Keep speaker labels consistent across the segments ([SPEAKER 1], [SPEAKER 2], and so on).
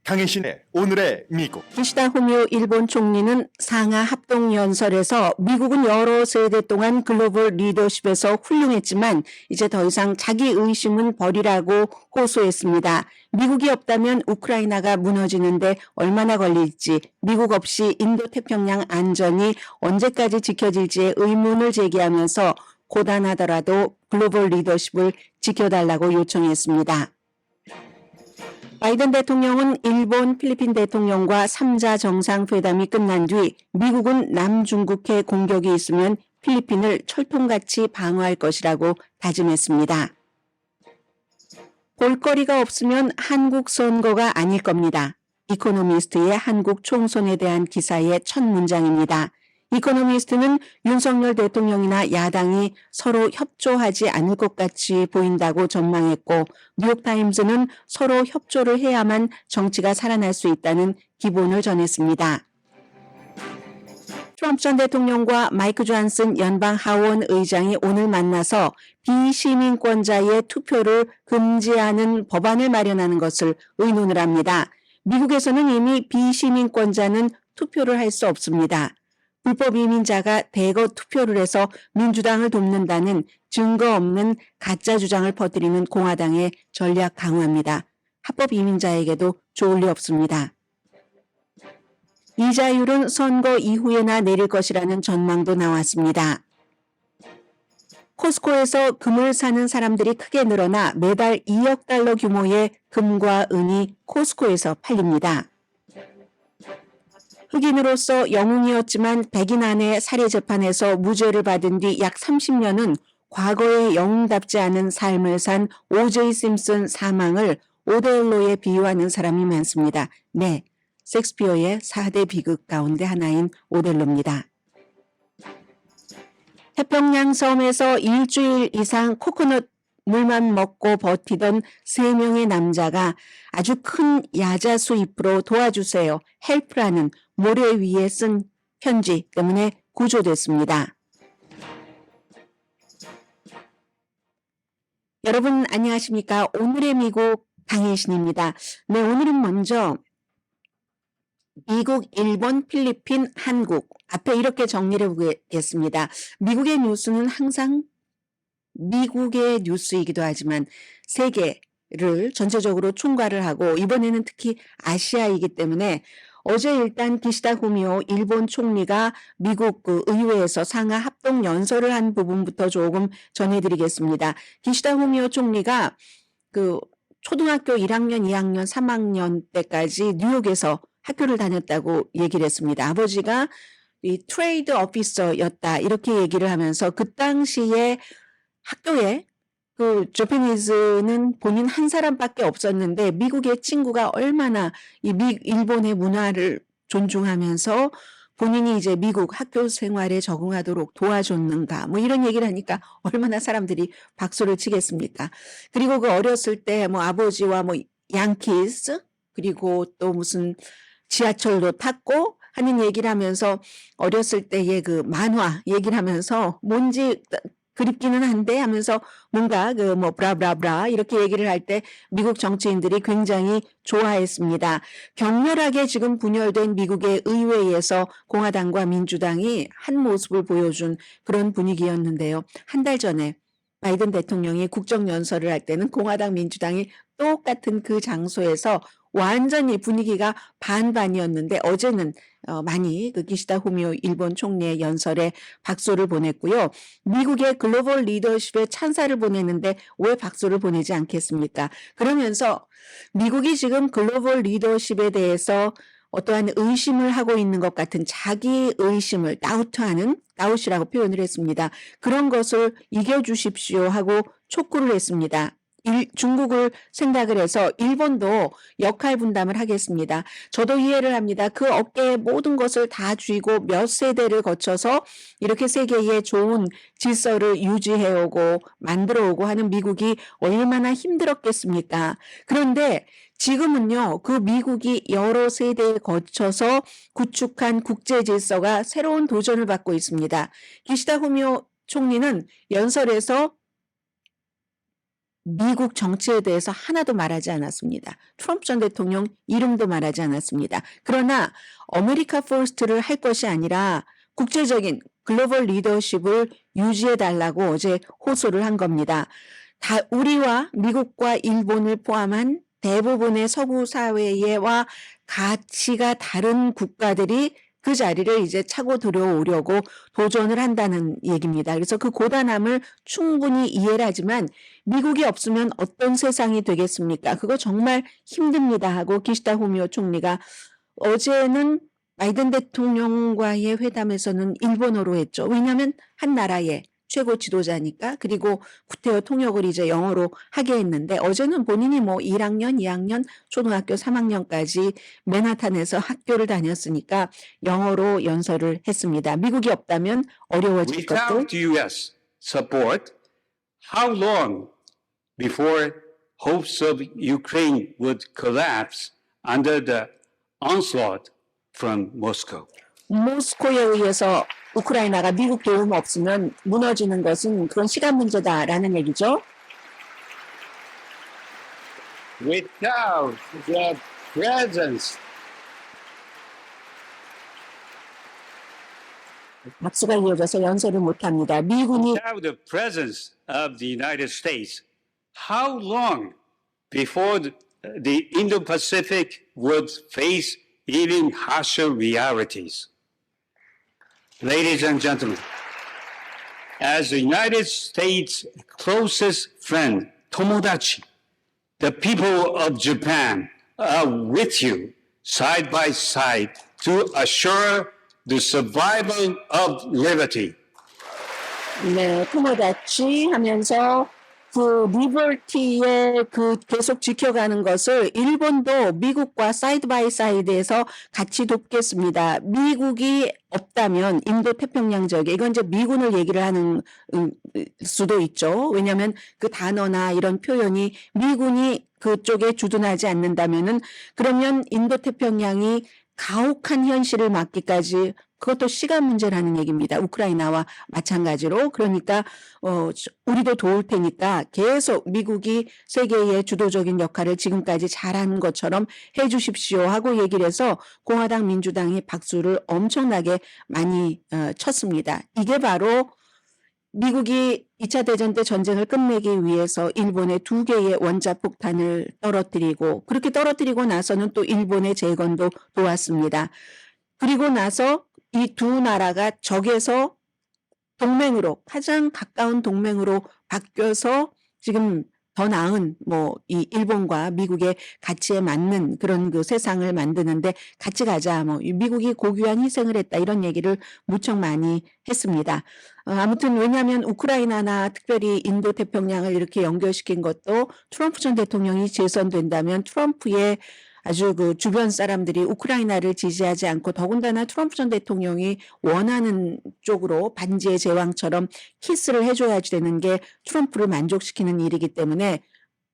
[SPEAKER 1] 강혜신의 오늘의 미국.
[SPEAKER 2] 기시다 후미오 일본 총리는 상하 합동연설에서 미국은 여러 세대 동안 글로벌 리더십에서 훌륭했지만 이제 더 이상 자기 의심은 버리라고 호소했습니다. 미국이 없다면 우크라이나가 무너지는데 얼마나 걸릴지, 미국 없이 인도태평양 안전이 언제까지 지켜질지에 의문을 제기하면서 고단하더라도 글로벌 리더십을 지켜달라고 요청했습니다. 바이든 대통령은 일본, 필리핀 대통령과 3자 정상회담이 끝난 뒤 미국은 남중국해 공격이 있으면 필리핀을 철통같이 방어할 것이라고 다짐했습니다. 볼거리가 없으면 한국 선거가 아닐 겁니다. 이코노미스트의 한국 총선에 대한 기사의 첫 문장입니다. 이코노미스트는 윤석열 대통령이나 야당이 서로 협조하지 않을 것 같이 보인다고 전망했고, 뉴욕타임즈는 서로 협조를 해야만 정치가 살아날 수 있다는 기본을 전했습니다. 트럼프 전 대통령과 마이크 존슨 연방 하원 의장이 오늘 만나서 비시민권자의 투표를 금지하는 법안을 마련하는 것을 의논을 합니다. 미국에서는 이미 비시민권자는 투표를 할 수 없습니다. 불법 이민자가 대거 투표를 해서 민주당을 돕는다는 증거 없는 가짜 주장을 퍼뜨리는 공화당의 전략 강화입니다. 합법 이민자에게도 좋을 리 없습니다. 이자율은 선거 이후에나 내릴 것이라는 전망도 나왔습니다. 코스코에서 금을 사는 사람들이 크게 늘어나 매달 2억 달러 규모의 금과 은이 코스코에서 팔립니다. 흑인으로서 영웅이었지만 백인 아내 살해 재판에서 무죄를 받은 뒤 약 30년은 과거의 영웅답지 않은 삶을 산 오제이 심슨 사망을 오델로에 비유하는 사람이 많습니다. 네, 셰익스피어의 4대 비극 가운데 하나인 오델로입니다. 태평양 섬에서 일주일 이상 코코넛 물만 먹고 버티던 3명의 남자가 아주 큰 야자수 잎으로 도와주세요, 헬프라는 모래 위에 쓴 편지 때문에 구조됐습니다. 여러분 안녕하십니까? 오늘의 미국 강혜신입니다. 네, 오늘은 먼저 미국, 일본, 필리핀, 한국 앞에 이렇게 정리를 해보겠습니다. 미국의 뉴스는 항상 미국의 뉴스이기도 하지만 세계를 전체적으로 총괄을 하고 이번에는 특히 아시아이기 때문에 어제 일단 기시다 후미오 일본 총리가 미국 의회에서 상하 합동 연설을 한 부분부터 조금 전해드리겠습니다. 기시다 후미오 총리가 초등학교 1학년, 2학년, 3학년 때까지 뉴욕에서 학교를 다녔다고 얘기를 했습니다. 아버지가 이 트레이드 오피서였다 이렇게 얘기를 하면서 그 당시에 학교에 저페니즈는 본인 한 사람밖에 없었는데 미국의 친구가 얼마나 일본의 문화를 존중하면서 본인이 이제 미국 학교 생활에 적응하도록 도와줬는가 뭐 이런 얘기를 하니까 얼마나 사람들이 박수를 치겠습니까? 그리고 그 어렸을 때 뭐 아버지와 뭐 양키스 그리고 또 무슨 지하철도 탔고 하는 얘기를 하면서 어렸을 때의 그 만화 얘기를 하면서 뭔지 그립기는 한데 하면서 뭔가 뭐 브라브라브라 이렇게 얘기를 할 때 미국 정치인들이 굉장히 좋아했습니다. 격렬하게 지금 분열된 미국의 의회에서 공화당과 민주당이 한 모습을 보여준 그런 분위기였는데요. 한 달 전에 바이든 대통령이 국정연설을 할 때는 공화당 민주당이 똑같은 그 장소에서 완전히 분위기가 반반이었는데 어제는 많이 기시다 후미오 일본 총리의 연설에 박수를 보냈고요. 미국의 글로벌 리더십에 찬사를 보냈는데 왜 박수를 보내지 않겠습니까? 그러면서 미국이 지금 글로벌 리더십에 대해서 어떠한 의심을 하고 있는 것 같은 자기 의심을 다우트라고 표현을 했습니다. 그런 것을 이겨주십시오 하고 촉구를 했습니다. 중국을 생각을 해서 일본도 역할 분담을 하겠습니다. 저도 이해를 합니다. 그 어깨에 모든 것을 다 쥐고 몇 세대를 거쳐서 이렇게 세계의 좋은 질서를 유지해오고 만들어오고 하는 미국이 얼마나 힘들었겠습니까? 그런데 지금은요, 그 미국이 여러 세대에 거쳐서 구축한 국제 질서가 새로운 도전을 받고 있습니다. 기시다 후미오 총리는 연설에서 미국 정치에 대해서 하나도 말하지 않았습니다. 트럼프 전 대통령 이름도 말하지 않았습니다. 그러나 아메리카 퍼스트를 할 것이 아니라 국제적인 글로벌 리더십을 유지해 달라고 어제 호소를 한 겁니다. 우리와 미국과 일본을 포함한 대부분의 서구 사회와 가치가 다른 국가들이 그 자리를 이제 차고 들어오려고 도전을 한다는 얘기입니다. 그래서 그 고단함을 충분히 이해를 하지만 미국이 없으면 어떤 세상이 되겠습니까? 그거 정말 힘듭니다 하고 기시다 후미오 총리가 어제는 바이든 대통령과의 회담에서는 일본어로 했죠. 왜냐하면 한 나라의 최고 지도자니까. 그리고 구테여 통역을 이제 영어로 하게 했는데 어제는 본인이 뭐 1학년, 2학년, 초등학교 3학년까지 맨하탄에서 학교를 다녔으니까 영어로 연설을 했습니다. 미국이 없다면 어려워질 것도.
[SPEAKER 3] Without U.S. support, how long before hopes of Ukraine would collapse under the onslaught from Moscow?
[SPEAKER 2] 모스코에 의해서 우크라이나가 미국 도움 없으면 무너지는 것은 그건 시간 문제다라는 얘기죠.
[SPEAKER 3] Without the presence
[SPEAKER 2] 박수가 이어져서 연설을 못합니다. 미군이
[SPEAKER 3] without the presence of the United States, how long before the Indo-Pacific would face even harsher realities? Ladies and gentlemen, as the United States' closest friend, Tomodachi, the people of Japan are with you side by side to assure the survival of liberty.
[SPEAKER 2] 네, 토모다치 하면서 그 리버티에 그 계속 지켜가는 것을 일본도 미국과 사이드 바이 사이드에서 같이 돕겠습니다. 미국이 없다면 인도 태평양 지역에 이건 이제 미군을 얘기를 하는 수도 있죠. 왜냐하면 그 단어나 이런 표현이 미군이 그쪽에 주둔하지 않는다면은 그러면 인도 태평양이 가혹한 현실을 맞기까지 그것도 시간 문제라는 얘기입니다. 우크라이나와 마찬가지로. 그러니까 우리도 도울 테니까 계속 미국이 세계의 주도적인 역할을 지금까지 잘하는 것처럼 해 주십시오 하고 얘기를 해서 공화당 민주당이 박수를 엄청나게 많이 쳤습니다. 이게 바로 미국이 2차 대전 때 전쟁을 끝내기 위해서 일본에 2개의 원자폭탄을 떨어뜨리고 그렇게 떨어뜨리고 나서는 또 일본의 재건도 도왔습니다. 그리고 나서 이 두 나라가 적에서 동맹으로 가장 가까운 동맹으로 바뀌어서 지금 더 나은 이 일본과 미국의 가치에 맞는 그런 그 세상을 만드는데 같이 가자. 미국이 고귀한 희생을 했다. 이런 얘기를 무척 많이 했습니다. 아무튼 왜냐하면 우크라이나나 특별히 인도 태평양을 이렇게 연결시킨 것도 트럼프 전 대통령이 재선된다면 트럼프의 아주 그 주변 사람들이 우크라이나를 지지하지 않고 더군다나 트럼프 전 대통령이 원하는 쪽으로 반지의 제왕처럼 키스를 해줘야지 되는 게 트럼프를 만족시키는 일이기 때문에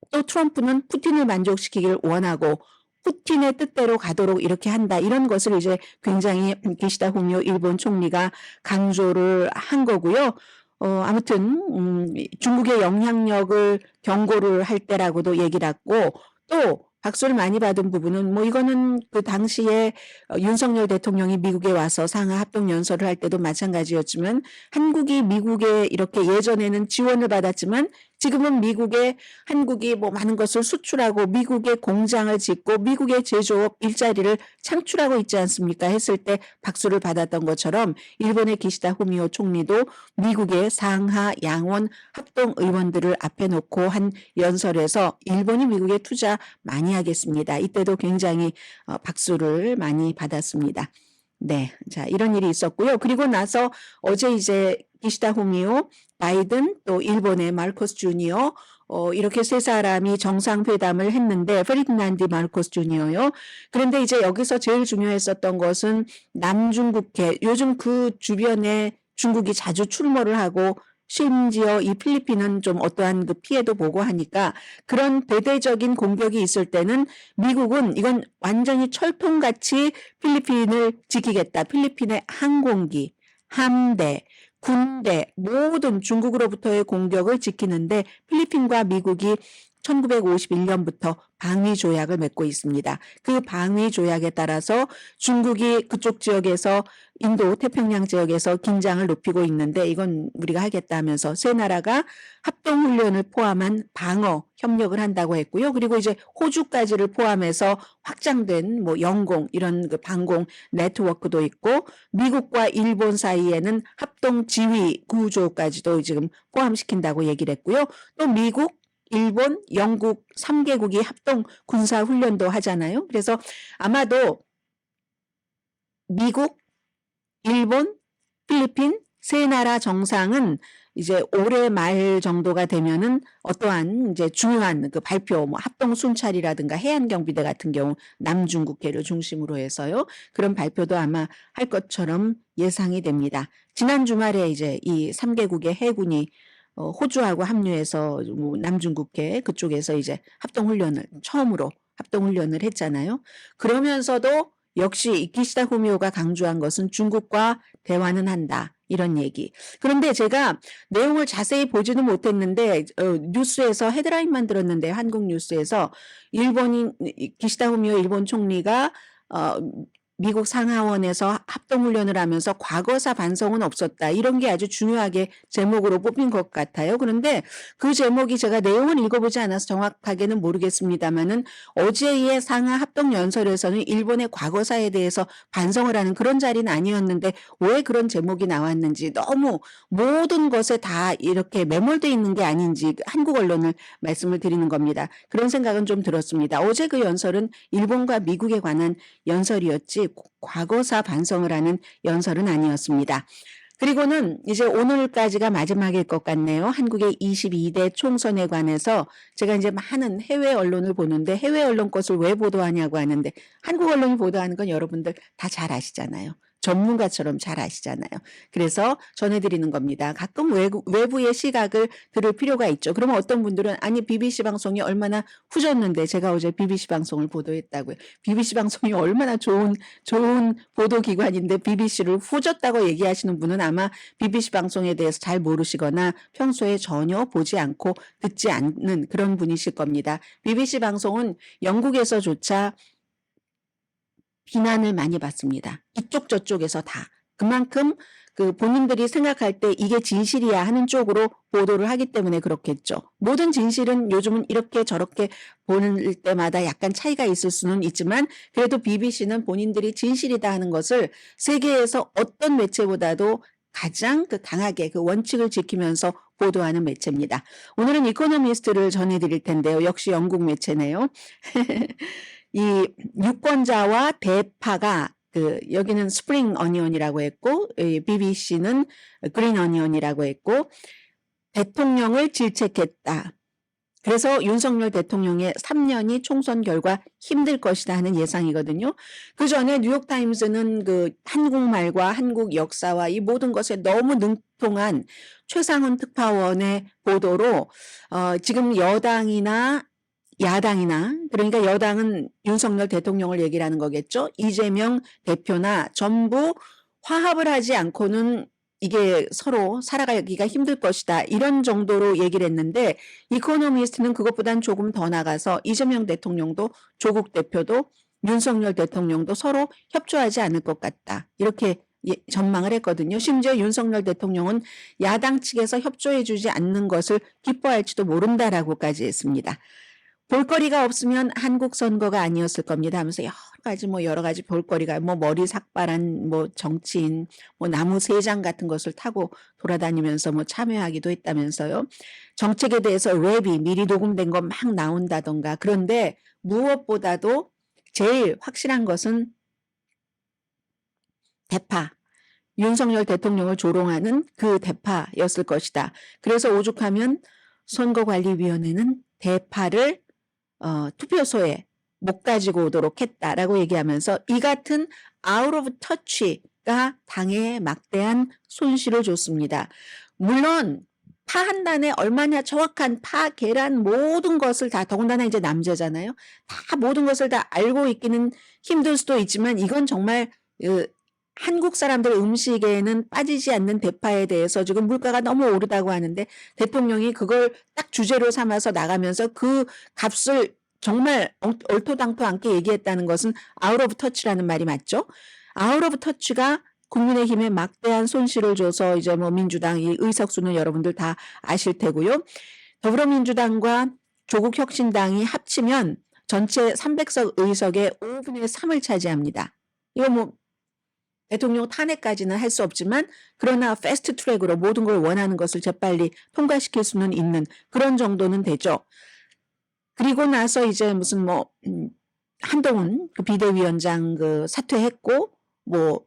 [SPEAKER 2] 또 트럼프는 푸틴을 만족시키길 원하고 푸틴의 뜻대로 가도록 이렇게 한다. 이런 것을 이제 굉장히 기시다 후미오 일본 총리가 강조를 한 거고요. 아무튼 중국의 영향력을 경고를 할 때라고도 얘기를 했고 또 박수를 많이 받은 부분은 이거는 그 당시에 윤석열 대통령이 미국에 와서 상하 합동 연설을 할 때도 마찬가지였지만 한국이 미국에 이렇게 예전에는 지원을 받았지만 지금은 한국이 많은 것을 수출하고 미국의 공장을 짓고 미국의 제조업 일자리를 창출하고 있지 않습니까? 했을 때 박수를 받았던 것처럼 일본의 기시다 후미오 총리도 미국의 상하 양원 합동 의원들을 앞에 놓고 한 연설에서 일본이 미국에 투자 많이 하겠습니다. 이때도 굉장히 박수를 많이 받았습니다. 네, 자 이런 일이 있었고요. 그리고 나서 어제 이제 기시다 후미오, 바이든 또 일본의 마르코스 주니어 이렇게 세 사람이 정상회담을 했는데 페르디난드 마르코스 주니어요. 그런데 이제 여기서 제일 중요했었던 것은 남중국해 요즘 그 주변에 중국이 자주 출몰을 하고 심지어 이 필리핀은 좀 어떠한 그 피해도 보고 하니까 그런 대대적인 공격이 있을 때는 미국은 이건 완전히 철통같이 필리핀을 지키겠다. 필리핀의 항공기, 함대, 군대 모든 중국으로부터의 공격을 지키는데 필리핀과 미국이 1951년부터 방위 조약을 맺고 있습니다. 그 방위 조약에 따라서 중국이 그쪽 지역에서 인도 태평양 지역에서 긴장을 높이고 있는데 이건 우리가 하겠다 하면서 세 나라가 합동훈련을 포함한 방어 협력을 한다고 했고요. 그리고 이제 호주까지를 포함해서 확장된 뭐 영공 이런 그 방공 네트워크도 있고 미국과 일본 사이에는 합동 지휘 구조까지도 지금 포함시킨다고 얘기를 했고요. 또 미국 일본, 영국 3개국이 합동 군사 훈련도 하잖아요. 그래서 아마도 미국, 일본, 필리핀 세 나라 정상은 이제 올해 말 정도가 되면은 어떠한 이제 중요한 그 발표, 뭐 합동 순찰이라든가 해안경비대 같은 경우 남중국해를 중심으로 해서요. 그런 발표도 아마 할 것처럼 예상이 됩니다. 지난 주말에 이제 이 3개국의 해군이 호주하고 합류해서 뭐 남중국해 그쪽에서 이제 처음으로 합동훈련을 했잖아요. 그러면서도 역시 이 기시다 후미오가 강조한 것은 중국과 대화는 한다. 이런 얘기. 그런데 제가 내용을 자세히 보지는 못했는데 뉴스에서 헤드라인만 들었는데 한국 뉴스에서 기시다 후미오 일본 총리가 미국 상하원에서 합동훈련을 하면서 과거사 반성은 없었다. 이런 게 아주 중요하게 제목으로 뽑힌 것 같아요. 그런데 그 제목이 제가 내용을 읽어보지 않아서 정확하게는 모르겠습니다만은 어제의 상하 합동연설에서는 일본의 과거사에 대해서 반성을 하는 그런 자리는 아니었는데 왜 그런 제목이 나왔는지 너무 모든 것에 다 이렇게 매몰되어 있는 게 아닌지 한국 언론을 말씀을 드리는 겁니다. 그런 생각은 좀 들었습니다. 어제 그 연설은 일본과 미국에 관한 연설이었지 과거사 반성을 하는 연설은 아니었습니다. 그리고는 이제 오늘까지가 마지막일 것 같네요. 한국의 22대 총선에 관해서 제가 이제 많은 해외 언론을 보는데 해외 언론 것을 왜 보도하냐고 하는데 한국 언론이 보도하는 건 여러분들 다 잘 아시잖아요. 전문가처럼 잘 아시잖아요. 그래서 전해드리는 겁니다. 가끔 외부의 시각을 들을 필요가 있죠. 그러면 어떤 분들은 아니 BBC 방송이 얼마나 후졌는데 제가 어제 BBC 방송을 보도했다고요. BBC 방송이 얼마나 좋은 보도기관인데 BBC를 후졌다고 얘기하시는 분은 아마 BBC 방송에 대해서 잘 모르시거나 평소에 전혀 보지 않고 듣지 않는 그런 분이실 겁니다. BBC 방송은 영국에서조차 비난을 많이 받습니다. 이쪽 저쪽에서 다. 그만큼 그 본인들이 생각할 때 이게 진실이야 하는 쪽으로 보도를 하기 때문에 그렇겠죠. 모든 진실은 요즘은 이렇게 저렇게 보는 때마다 약간 차이가 있을 수는 있지만 그래도 BBC는 본인들이 진실이다 하는 것을 세계에서 어떤 매체보다도 가장 그 강하게 그 원칙을 지키면서 보도하는 매체입니다. 오늘은 이코노미스트를 전해드릴 텐데요. 역시 영국 매체네요. 이 유권자와 대파가 여기는 스프링 어니언이라고 했고 BBC는 그린 어니언이라고 했고 대통령을 질책했다. 그래서 윤석열 대통령의 3년이 총선 결과 힘들 것이다 하는 예상이거든요. 그 전에 뉴욕타임스는 그 한국말과 한국 역사와 이 모든 것에 너무 능통한 최상훈 특파원의 보도로 지금 여당이나 야당이나 그러니까 여당은 윤석열 대통령을 얘기를 하는 거겠죠. 이재명 대표나 전부 화합을 하지 않고는 이게 서로 살아가기가 힘들 것이다. 이런 정도로 얘기를 했는데 이코노미스트는 그것보단 조금 더 나가서 이재명 대통령도 조국 대표도 윤석열 대통령도 서로 협조하지 않을 것 같다. 이렇게 전망을 했거든요. 심지어 윤석열 대통령은 야당 측에서 협조해주지 않는 것을 기뻐할지도 모른다라고까지 했습니다. 볼거리가 없으면 한국 선거가 아니었을 겁니다 하면서 여러 가지 볼거리가 뭐 머리 삭발한 뭐 정치인 뭐 나무 3장 같은 것을 타고 돌아다니면서 뭐 참여하기도 했다면서요. 정책에 대해서 랩이 미리 녹음된 거 막 나온다던가. 그런데 무엇보다도 제일 확실한 것은 대파. 윤석열 대통령을 조롱하는 그 대파였을 것이다. 그래서 오죽하면 선거관리위원회는 대파를 투표소에 못 가지고 오도록 했다라고 얘기하면서 이 같은 out of touch가 당에 막대한 손실을 줬습니다. 물론 파 한 단에 얼마나 정확한 파, 계란 모든 것을 다 더군다나 이제 남자잖아요. 다 모든 것을 다 알고 있기는 힘들 수도 있지만 이건 정말 한국 사람들 음식에는 빠지지 않는 대파에 대해서 지금 물가가 너무 오르다고 하는데 대통령이 그걸 딱 주제로 삼아서 나가면서 그 값을 정말 얼토당토 않게 얘기했다는 것은 아웃 오브 터치라는 말이 맞죠? 아웃 오브 터치가 국민의힘에 막대한 손실을 줘서 이제 뭐 민주당 이 의석수는 여러분들 다 아실 테고요. 더불어민주당과 조국혁신당이 합치면 전체 300석 의석의 5분의 3을 차지합니다. 이거 뭐 대통령 탄핵까지는 할 수 없지만 그러나 패스트 트랙으로 모든 걸 원하는 것을 재빨리 통과시킬 수는 있는 그런 정도는 되죠. 그리고 나서 이제 무슨 뭐 한동훈 그 비대위원장 그 사퇴했고 뭐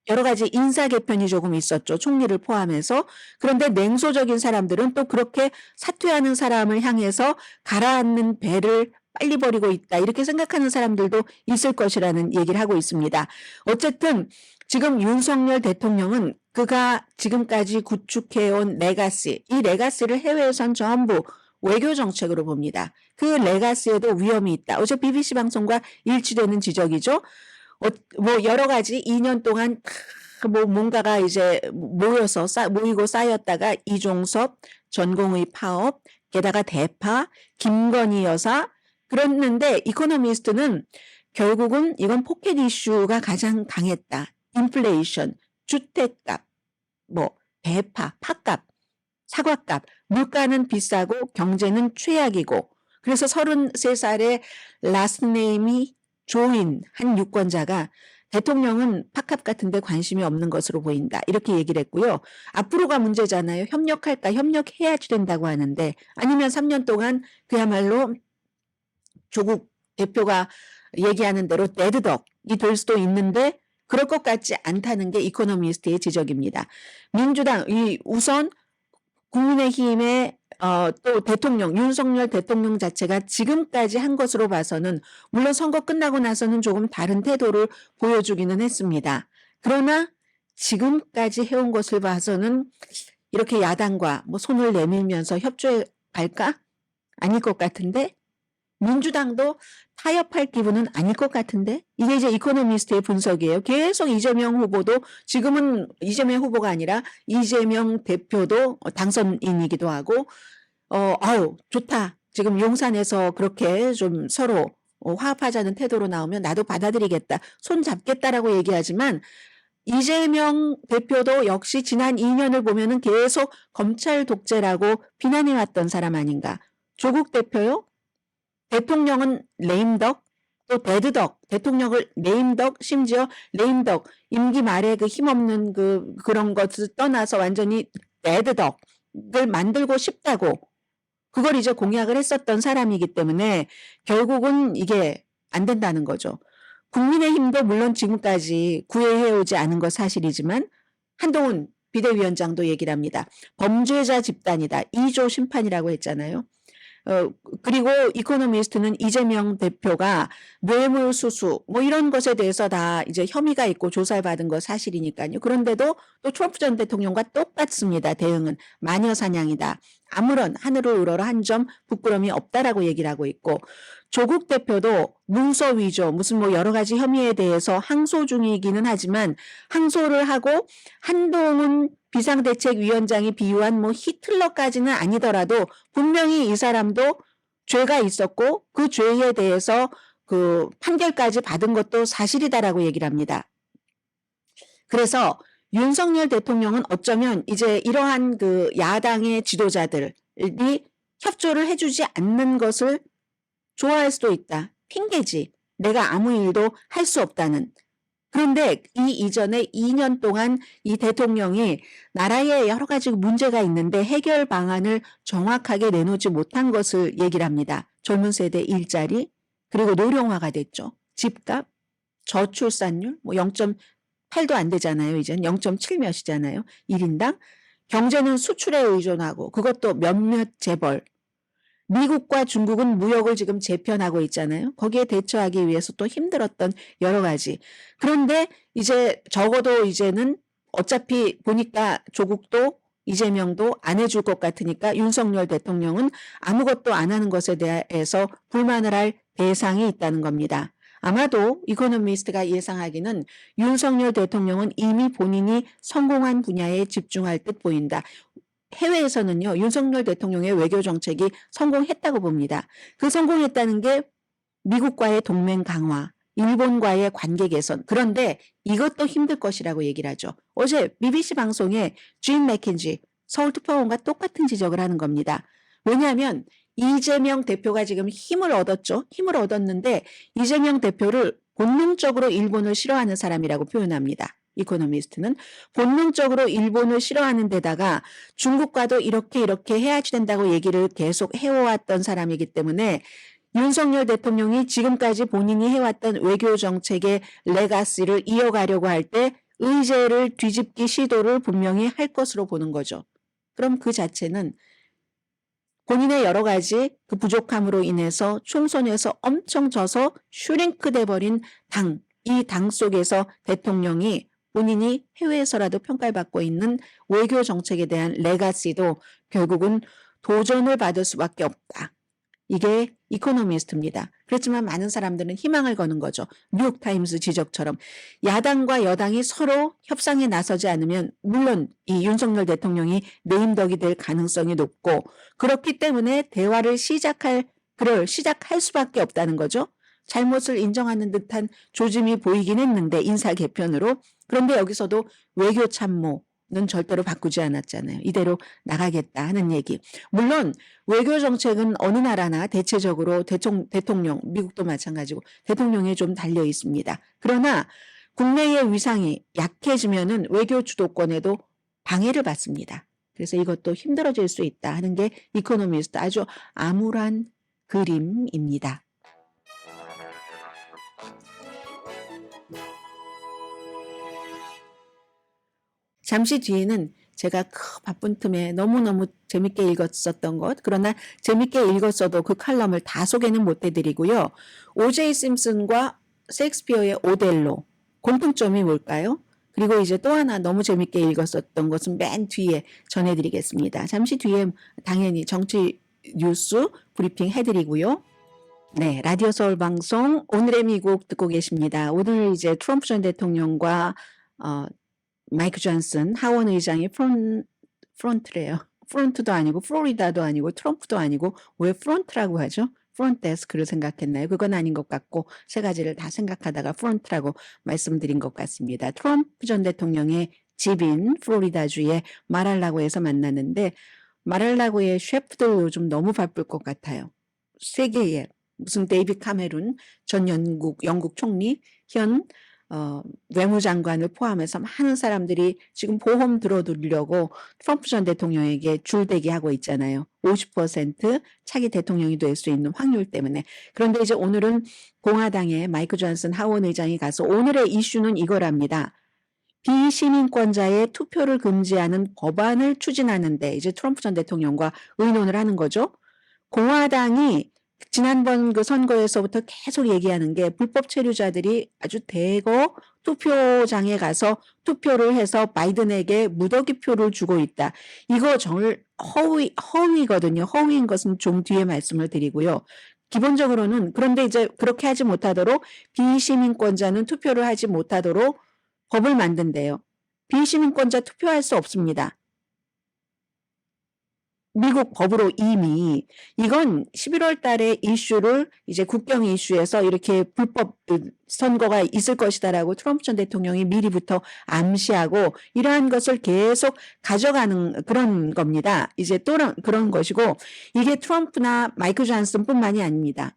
[SPEAKER 2] 여러 가지 인사 개편이 조금 있었죠. 총리를 포함해서. 그런데 냉소적인 사람들은 또 그렇게 사퇴하는 사람을 향해서 가라앉는 배를 빨리 버리고 있다. 이렇게 생각하는 사람들도 있을 것이라는 얘기를 하고 있습니다. 어쨌든 지금 윤석열 대통령은 그가 지금까지 구축해온 레가시, 이 레가시를 해외에선 전부 외교 정책으로 봅니다. 그 레가시에도 위험이 있다. 어제 BBC 방송과 일치되는 지적이죠. 뭐 여러 가지 2년 동안 뭐 뭔가가 이제 모여서 모이고 쌓였다가 이종섭, 전공의 파업, 게다가 대파, 김건희 여사 그랬는데 이코노미스트는 결국은 이건 포켓 이슈가 가장 강했다. 인플레이션, 주택값, 뭐 대파, 팥값, 사과값, 물가는 비싸고 경제는 최악이고 그래서 33살의 라스트네임이 조인 한 유권자가 대통령은 팥값 같은 데 관심이 없는 것으로 보인다. 이렇게 얘기를 했고요. 앞으로가 문제잖아요. 협력할까? 협력해야지 된다고 하는데 아니면 3년 동안 그야말로 조국 대표가 얘기하는 대로 데드덕이 될 수도 있는데 그럴 것 같지 않다는 게 이코노미스트의 지적입니다. 민주당 우선 국민의힘의 또 대통령 윤석열 대통령 자체가 지금까지 한 것으로 봐서는 물론 선거 끝나고 나서는 조금 다른 태도를 보여주기는 했습니다. 그러나 지금까지 해온 것을 봐서는 이렇게 야당과 뭐 손을 내밀면서 협조해 갈까? 아닐 것 같은데 민주당도 타협할 기분은 아닐 것 같은데 이게 이제 이코노미스트의 분석이에요. 계속 이재명 후보도 지금은 이재명 후보가 아니라 이재명 대표도 당선인이기도 하고 아우 좋다. 지금 용산에서 그렇게 좀 서로 화합하자는 태도로 나오면 나도 받아들이겠다. 손 잡겠다라고 얘기하지만 이재명 대표도 역시 지난 2년을 보면은 계속 검찰 독재라고 비난해왔던 사람 아닌가. 조국 대표요? 대통령은 레임덕 또 데드덕 대통령을 레임덕 심지어 레임덕 임기 말에 그 힘없는 그런 것을 떠나서 완전히 데드덕을 만들고 싶다고 그걸 이제 공약을 했었던 사람이기 때문에 결국은 이게 안 된다는 거죠. 국민의힘도 물론 지금까지 구애해오지 않은 것 사실이지만 한동훈 비대위원장도 얘기를 합니다. 범죄자 집단이다. 2조 심판이라고 했잖아요. 그리고 이코노미스트는 이재명 대표가 뇌물수수 뭐 이런 것에 대해서 다 이제 혐의가 있고 조사를 받은 거 사실이니까요. 그런데도 또 트럼프 전 대통령과 똑같습니다. 대응은 마녀사냥이다. 아무런 하늘을 우러러 한 점 부끄러움이 없다라고 얘기를 하고 있고 조국 대표도 문서 위조 무슨 뭐 여러 가지 혐의에 대해서 항소 중이기는 하지만 항소를 하고 한동훈 비상대책위원장이 비유한 뭐 히틀러까지는 아니더라도 분명히 이 사람도 죄가 있었고 그 죄에 대해서 그 판결까지 받은 것도 사실이다라고 얘기를 합니다. 그래서 윤석열 대통령은 어쩌면 이제 이러한 그 야당의 지도자들이 협조를 해주지 않는 것을 좋아할 수도 있다. 핑계지. 내가 아무 일도 할 수 없다는. 그런데 이 이전에 2년 동안 이 대통령이 나라에 여러 가지 문제가 있는데 해결 방안을 정확하게 내놓지 못한 것을 얘기를 합니다. 젊은 세대 일자리, 그리고 노령화가 됐죠. 집값, 저출산율, 뭐 0.8도 안 되잖아요. 이제는 0.7 몇이잖아요. 1인당. 경제는 수출에 의존하고 그것도 몇몇 재벌. 미국과 중국은 무역을 지금 재편하고 있잖아요. 거기에 대처하기 위해서 또 힘들었던 여러 가지. 그런데 이제 적어도 이제는 어차피 보니까 조국도 이재명도 안 해줄 것 같으니까 윤석열 대통령은 아무것도 안 하는 것에 대해서 불만을 할 대상이 있다는 겁니다. 아마도 이코노미스트가 예상하기는 윤석열 대통령은 이미 본인이 성공한 분야에 집중할 듯 보인다. 해외에서는요, 윤석열 대통령의 외교 정책이 성공했다고 봅니다. 그 성공했다는 게 미국과의 동맹 강화, 일본과의 관계 개선. 그런데 이것도 힘들 것이라고 얘기를 하죠. 어제 BBC 방송에 진 맥킨지 서울특파원과 똑같은 지적을 하는 겁니다. 왜냐하면 이재명 대표가 지금 힘을 얻었죠. 힘을 얻었는데 이재명 대표를 본능적으로 일본을 싫어하는 사람이라고 표현합니다. 이코노미스트는 본능적으로 일본을 싫어하는 데다가 중국과도 이렇게 해야지 된다고 얘기를 계속 해왔던 사람이기 때문에 윤석열 대통령이 지금까지 본인이 해왔던 외교 정책의 레가시를 이어가려고 할 때 의제를 뒤집기 시도를 분명히 할 것으로 보는 거죠. 그럼 그 자체는 본인의 여러 가지 그 부족함으로 인해서 총선에서 엄청 져서 슈링크 돼버린 당, 이 당 속에서 대통령이 본인이 해외에서라도 평가를 받고 있는 외교 정책에 대한 레가시도 결국은 도전을 받을 수밖에 없다. 이게 이코노미스트입니다. 그렇지만 많은 사람들은 희망을 거는 거죠. 뉴욕타임스 지적처럼 야당과 여당이 서로 협상에 나서지 않으면 물론 이 윤석열 대통령이 내임덕이 될 가능성이 높고 그렇기 때문에 대화를 시작할 수밖에 없다는 거죠. 잘못을 인정하는 듯한 조짐이 보이긴 했는데 인사 개편으로. 그런데 여기서도 외교 참모는 절대로 바꾸지 않았잖아요. 이대로 나가겠다 하는 얘기. 물론 외교 정책은 어느 나라나 대체적으로 대통령, 미국도 마찬가지고 대통령에 좀 달려 있습니다. 그러나 국내의 위상이 약해지면은 외교 주도권에도 방해를 받습니다. 그래서 이것도 힘들어질 수 있다 하는 게 이코노미스트 아주 암울한 그림입니다. 잠시 뒤에는 제가 바쁜 틈에 너무너무 재밌게 읽었었던 것, 그러나 재밌게 읽었어도 그 칼럼을 다 소개는 못 해드리고요. 오제이 심슨과 셰익스피어의 오델로, 공통점이 뭘까요? 그리고 이제 또 하나 너무 재밌게 읽었었던 것은 맨 뒤에 전해드리겠습니다. 잠시 뒤에 당연히 정치 뉴스 브리핑 해드리고요. 네, 라디오 서울 방송 오늘의 미국 듣고 계십니다. 오늘 이제 트럼프 전 대통령과 마이크 존슨 하원 의장이 프론트래요. 프론트도 아니고 플로리다도 아니고 트럼프도 아니고 왜 프론트라고 하죠? 프론트 데스크를 생각했나요? 그건 아닌 것 같고 세 가지를 다 생각하다가 프론트라고 말씀드린 것 같습니다. 트럼프 전 대통령의 집인 플로리다주의 마랄라고에서 만났는데 마랄라고의 셰프들 요즘 너무 바쁠 것 같아요. 세계에 무슨 데이빗 카메룬 전 영국 총리 현 외무장관을 포함해서 많은 사람들이 지금 보험 들어두려고 트럼프 전 대통령에게 줄대기 하고 있잖아요. 50% 차기 대통령이 될 수 있는 확률 때문에. 그런데 이제 오늘은 공화당의 마이크 존슨 하원 의장이 가서 오늘의 이슈는 이거랍니다. 비시민권자의 투표를 금지하는 법안을 추진하는데 이제 트럼프 전 대통령과 의논을 하는 거죠. 공화당이 지난번 그 선거에서부터 계속 얘기하는 게 불법 체류자들이 아주 대거 투표장에 가서 투표를 해서 바이든에게 무더기 표를 주고 있다. 이거 정말 허위거든요. 허위인 것은 좀 뒤에 말씀을 드리고요. 기본적으로는 그런데 이제 그렇게 하지 못하도록 비시민권자는 투표를 하지 못하도록 법을 만든대요. 비시민권자 투표할 수 없습니다. 미국 법으로 이미 이건 11월 달에 이슈를 이제 국경 이슈에서 이렇게 불법 선거가 있을 것이다라고 트럼프 전 대통령이 미리부터 암시하고 이러한 것을 계속 가져가는 그런 겁니다. 이제 또 그런 것이고 이게 트럼프나 마이크 존슨뿐만이 아닙니다.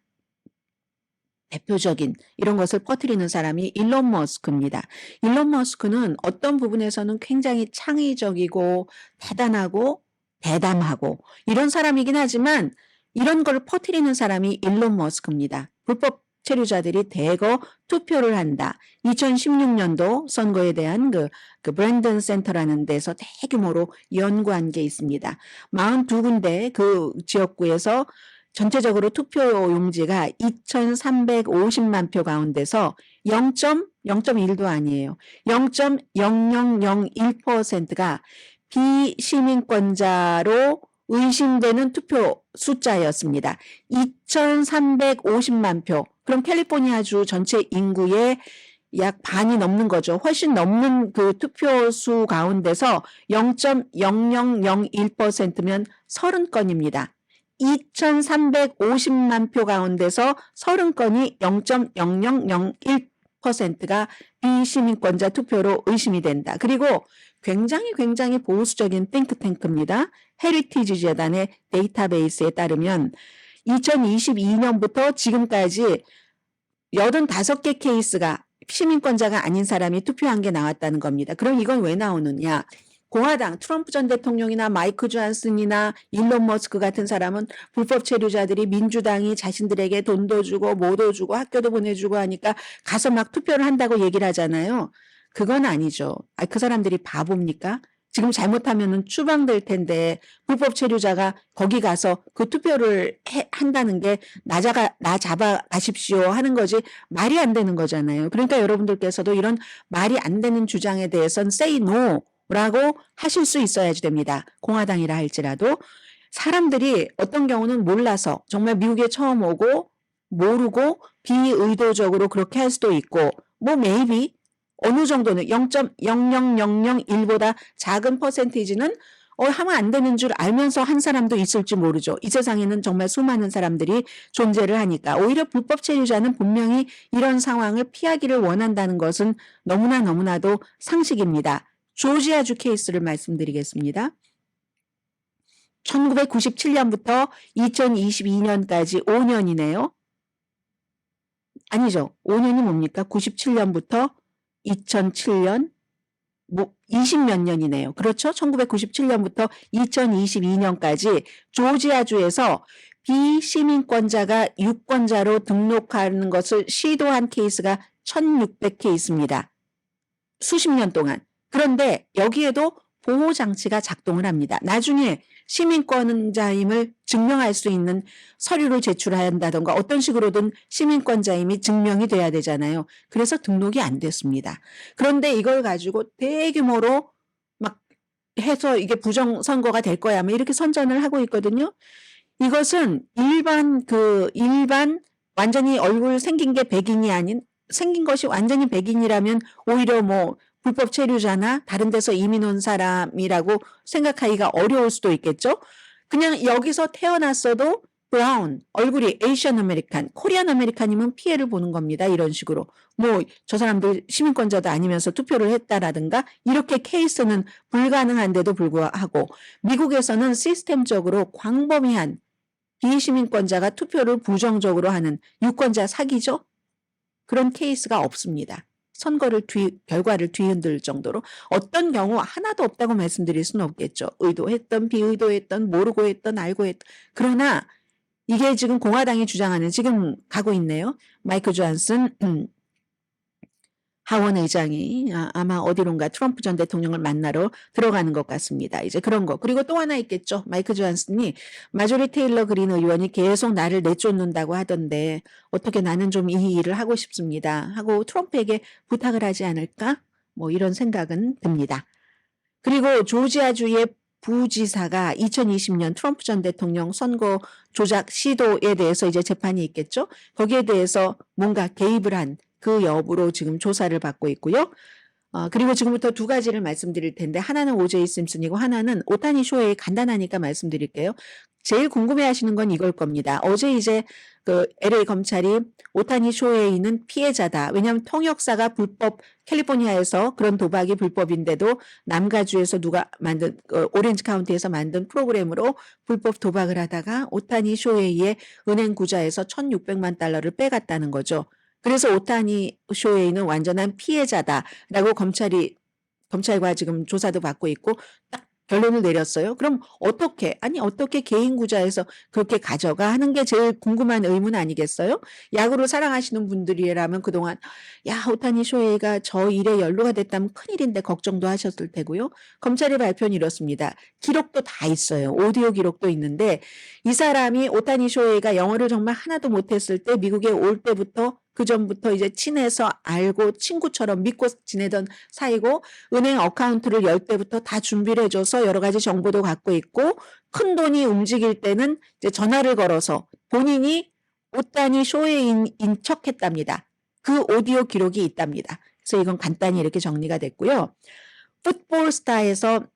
[SPEAKER 2] 대표적인 이런 것을 퍼뜨리는 사람이 일론 머스크입니다. 일론 머스크는 어떤 부분에서는 굉장히 창의적이고 대단하고 대담하고 이런 사람이긴 하지만 이런 걸 퍼뜨리는 사람이 일론 머스크입니다. 불법 체류자들이 대거 투표를 한다. 2016년도 선거에 대한 그 브랜든 센터라는 데서 대규모로 연구한 게 있습니다. 42군데 그 지역구에서 전체적으로 투표 용지가 2,350만 표 가운데서 0.1도 아니에요. 0.0001%가 비시민권자로 의심되는 투표 숫자였습니다. 2,350만 표. 그럼 캘리포니아주 전체 인구의 약 반이 넘는 거죠. 훨씬 넘는 그 투표수 가운데서 0.0001%면 30건입니다. 2,350만 표 가운데서 30건이 0.0001%가 비시민권자 투표로 의심이 된다. 그리고 굉장히 보수적인 띵크탱크입니다. 헤리티지 재단의 데이터베이스에 따르면 2022년부터 지금까지 85개 케이스가 시민권자가 아닌 사람이 투표한 게 나왔다는 겁니다. 그럼 이건 왜 나오느냐? 공화당 트럼프 전 대통령이나 마이크 존슨이나 일론 머스크 같은 사람은 불법 체류자들이 민주당이 자신들에게 돈도 주고 뭐도 주고 학교도 보내주고 하니까 가서 막 투표를 한다고 얘기를 하잖아요. 그건 아니죠. 그 사람들이 바보입니까? 지금 잘못하면은 추방될 텐데 불법 체류자가 거기 가서 그 투표를 한다는 게 나 잡아 가십시오 하는 거지 말이 안 되는 거잖아요. 그러니까 여러분들께서도 이런 말이 안 되는 주장에 대해서는 say no 라고 하실 수 있어야지 됩니다. 공화당이라 할지라도 사람들이 어떤 경우는 몰라서 정말 미국에 처음 오고 모르고 비의도적으로 그렇게 할 수도 있고 뭐 maybe 어느 정도는 0.00001보다 작은 퍼센티지는 하면 안 되는 줄 알면서 한 사람도 있을지 모르죠. 이 세상에는 정말 수많은 사람들이 존재를 하니까 오히려 불법 체류자는 분명히 이런 상황을 피하기를 원한다는 것은 너무나도 상식입니다. 조지아주 케이스를 말씀드리겠습니다. 1997년부터 2022년까지 5년이네요. 아니죠. 5년이 뭡니까? 97년부터 2007년, 20몇 년이네요. 그렇죠? 1997년부터 2022년까지 조지아주에서 비시민권자가 유권자로 등록하는 것을 시도한 케이스가 1,600케이스입니다. 수십 년 동안. 그런데 여기에도 보호장치가 작동을 합니다. 나중에 시민권자임을 증명할 수 있는 서류를 제출한다던가 어떤 식으로든 시민권자임이 증명이 돼야 되잖아요. 그래서 등록이 안 됐습니다. 그런데 이걸 가지고 대규모로 막 해서 이게 부정선거가 될 거야. 뭐 이렇게 선전을 하고 있거든요. 이것은 일반 완전히 얼굴 생긴 게 백인이 아닌 생긴 것이 완전히 백인이라면 오히려 뭐 불법 체류자나 다른 데서 이민 온 사람이라고 생각하기가 어려울 수도 있겠죠. 그냥 여기서 태어났어도 브라운, 얼굴이 에이시안 아메리칸, 코리안 아메리칸이면 피해를 보는 겁니다. 이런 식으로. 뭐 저 사람들 시민권자도 아니면서 투표를 했다라든가 이렇게 케이스는 불가능한데도 불구하고 미국에서는 시스템적으로 광범위한 비시민권자가 투표를 부정적으로 하는 유권자 사기죠. 그런 케이스가 없습니다. 선거를 결과를 뒤흔들 정도로 어떤 경우 하나도 없다고 말씀드릴 수는 없겠죠. 의도했던 비의도했던 모르고 했던 알고 했던 그러나 이게 지금 공화당이 주장하는 지금 가고 있네요. 마이크 존슨 하원 의장이 아마 어디론가 트럼프 전 대통령을 만나러 들어가는 것 같습니다. 이제 그런 거. 그리고 또 하나 있겠죠. 마이크 존슨이 마조리 테일러 그린 의원이 계속 나를 내쫓는다고 하던데 어떻게 나는 좀 이 일을 하고 싶습니다. 하고 트럼프에게 부탁을 하지 않을까? 뭐 이런 생각은 듭니다. 그리고 조지아주의 부지사가 2020년 트럼프 전 대통령 선거 조작 시도에 대해서 이제 재판이 있겠죠. 거기에 대해서 뭔가 개입을 한 그 여부로 지금 조사를 받고 있고요. 그리고 지금부터 두 가지를 말씀드릴 텐데 하나는 오제이 심슨이고 하나는 오타니 쇼헤이 간단하니까 말씀드릴게요. 제일 궁금해하시는 건 이걸 겁니다. 어제 이제 그 LA 검찰이 오타니 쇼헤이는 피해자다. 왜냐하면 통역사가 불법 캘리포니아에서 그런 도박이 불법인데도 남가주에서 누가 만든 오렌지 카운티에서 만든 프로그램으로 불법 도박을 하다가 오타니 쇼헤이의 은행 구좌에서 1,600만 달러를 빼갔다는 거죠. 그래서 오타니 쇼헤이는 완전한 피해자다라고 검찰과 지금 조사도 받고 있고 딱 결론을 내렸어요. 그럼 어떻게 개인 구좌에서 그렇게 가져가 하는 게 제일 궁금한 의문 아니겠어요? 야구를 사랑하시는 분들이라면 그동안 오타니 쇼헤이가 저 일에 연루가 됐다면 큰일인데 걱정도 하셨을 테고요. 검찰의 발표는 이렇습니다. 기록도 다 있어요. 오디오 기록도 있는데 이 사람이 오타니 쇼헤이가 영어를 정말 하나도 못했을 때 미국에 올 때부터 그 전부터 이제 친해서 알고 친구처럼 믿고 지내던 사이고 은행 어카운트를 열 때부터 다 준비를 해줘서 여러 가지 정보도 갖고 있고 큰 돈이 움직일 때는 이제 전화를 걸어서 본인이 오따니 쇼에 인척했답니다. 그 오디오 기록이 있답니다. 그래서 이건 간단히 이렇게 정리가 됐고요. 풋볼스타에서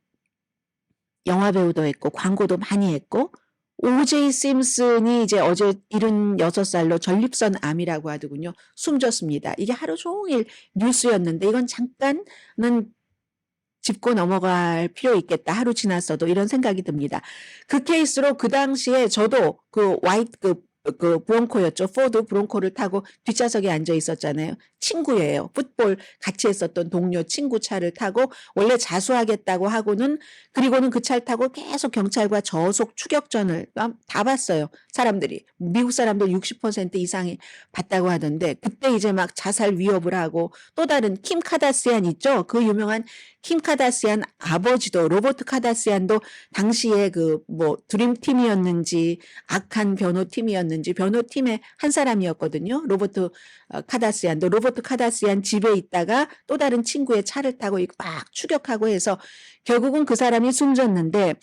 [SPEAKER 2] 영화 배우도 했고 광고도 많이 했고 오제이 심슨이 이제 어제 76살로 전립선 암이라고 하더군요. 숨졌습니다. 이게 하루 종일 뉴스였는데 이건 잠깐은 짚고 넘어갈 필요 있겠다. 하루 지났어도 이런 생각이 듭니다. 그 케이스로 그 당시에 저도 그 브론코였죠. 포드 브론코를 타고 뒷좌석에 앉아 있었잖아요. 친구예요. 풋볼 같이 했었던 동료 친구 차를 타고 원래 자수하겠다고 하고는 그리고는 그 차를 타고 계속 경찰과 저속 추격전을 다 봤어요. 사람들이. 미국 사람들 60% 이상이 봤다고 하던데 그때 이제 막 자살 위협을 하고 또 다른 킴 카다시안 있죠. 그 유명한 킴 카다시안 아버지도 로버트 카다시안도 당시에 그 뭐 드림팀이었는지 악한 변호팀이었는지 변호팀의 한 사람이었거든요. 로버트 카다시안 집에 있다가 또 다른 친구의 차를 타고 막 추격하고 해서 결국은 그 사람이 숨졌는데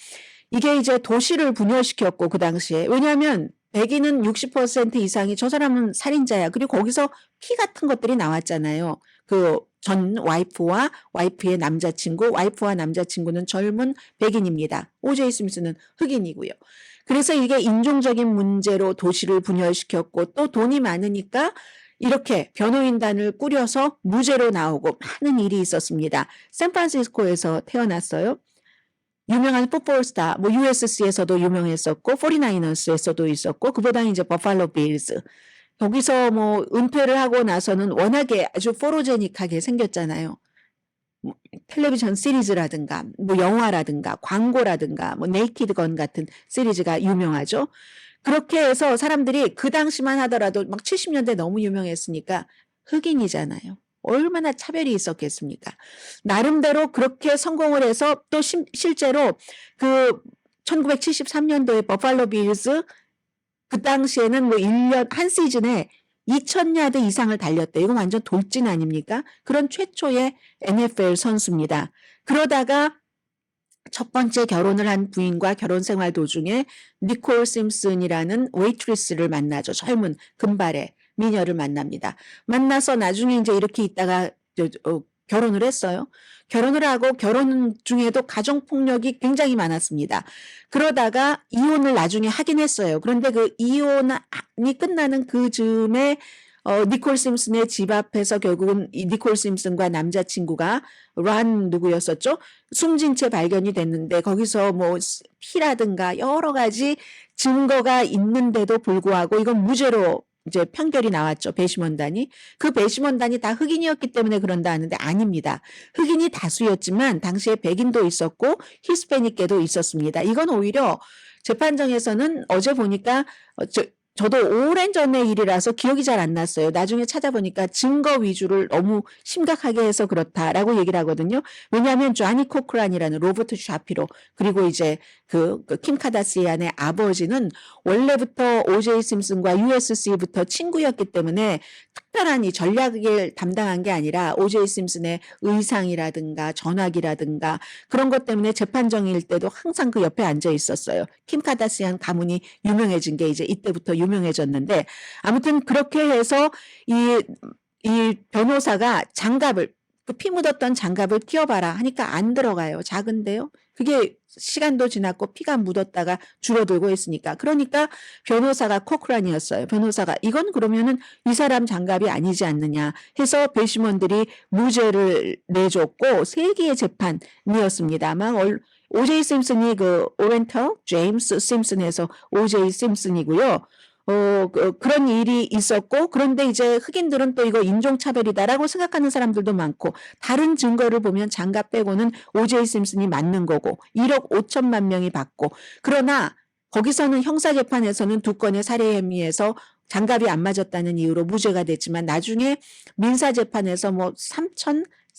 [SPEAKER 2] 이게 이제 도시를 분열시켰고 그 당시에 왜냐하면 백인은 60% 이상이 저 사람은 살인자야. 그리고 거기서 피 같은 것들이 나왔잖아요. 그 전 와이프와 와이프의 남자친구, 와이프와 남자친구는 젊은 백인입니다. 오제이 심슨은 흑인이고요. 그래서 이게 인종적인 문제로 도시를 분열시켰고 또 돈이 많으니까 이렇게 변호인단을 꾸려서 무죄로 나오고 많은 일이 있었습니다. 샌프란시스코에서 태어났어요. 유명한 풋볼스타, 뭐 USC에서도 유명했었고, 49ers에서도 있었고, 그보다 이제 버팔로 빌즈. 거기서 뭐 은퇴를 하고 나서는 워낙에 아주 포로제닉하게 생겼잖아요. 뭐 텔레비전 시리즈라든가, 뭐 영화라든가, 광고라든가, 뭐 네이키드 건 같은 시리즈가 유명하죠. 그렇게 해서 사람들이 그 당시만 하더라도 막 70년대 너무 유명했으니까 흑인이잖아요. 얼마나 차별이 있었겠습니까? 나름대로 그렇게 성공을 해서 또 실제로 그 1973년도에 버팔로 빌즈 그 당시에는 뭐 1년 한 시즌에 2,000야드 이상을 달렸대. 이건 완전 돌진 아닙니까? 그런 최초의 NFL 선수입니다. 그러다가 첫 번째 결혼을 한 부인과 결혼 생활 도중에 니콜 심슨이라는 웨이트리스를 만나죠. 젊은 금발의 미녀를 만납니다. 만나서 나중에 이제 이렇게 있다가 결혼을 했어요. 결혼을 하고 결혼 중에도 가정폭력이 굉장히 많았습니다. 그러다가 이혼을 나중에 하긴 했어요. 그런데 그 이혼이 끝나는 그 즈음에 니콜 심슨의 집 앞에서 결국은 이 니콜 심슨과 남자친구가 란 누구였었죠? 숨진 채 발견이 됐는데 거기서 뭐 피라든가 여러 가지 증거가 있는데도 불구하고 이건 무죄로 이제 판결이 나왔죠. 배심원단이. 그 배심원단이 다 흑인이었기 때문에 그런다 하는데 아닙니다. 흑인이 다수였지만 당시에 백인도 있었고 히스패닉계도 있었습니다. 이건 오히려 재판정에서는 어제 보니까 저도 오랜 전의 일이라서 기억이 잘 안 났어요. 나중에 찾아보니까 증거 위주를 너무 심각하게 해서 그렇다라고 얘기를 하거든요. 왜냐하면 쟈니 코크란이라는 로버트 샤피로 그리고 이제 킴 카다시안의 아버지는 원래부터 오제이 심슨과 USC부터 친구였기 때문에 특별한 이 전략을 담당한 게 아니라 오제이 심슨의 의상이라든가 전화기라든가 그런 것 때문에 재판정일 때도 항상 그 옆에 앉아 있었어요. 킴 카다시안 가문이 유명해진 게 이제 이때부터 유명해졌는데 아무튼 그렇게 해서 이 변호사가 장갑을 피 묻었던 장갑을 끼워봐라 하니까 안 들어가요. 작은데요. 그게 시간도 지났고 피가 묻었다가 줄어들고 있으니까. 그러니까 변호사가 코크란이었어요. 변호사가 이건 그러면은 이 사람 장갑이 아니지 않느냐 해서 배심원들이 무죄를 내줬고 3개의 재판이었습니다. 아마 오제이 심슨이 그 오렌터 제임스 심슨에서 오제이 심슨이고요. 그런 일이 있었고 그런데 이제 흑인들은 또 이거 인종차별이다라고 생각하는 사람들도 많고 다른 증거를 보면 장갑 빼고는 오제이 심슨이 맞는 거고 1억 5천만 명이 받고 그러나 거기서는 형사재판에서는 2건의 살해 혐의에서 장갑이 안 맞았다는 이유로 무죄가 됐지만 나중에 민사재판에서 뭐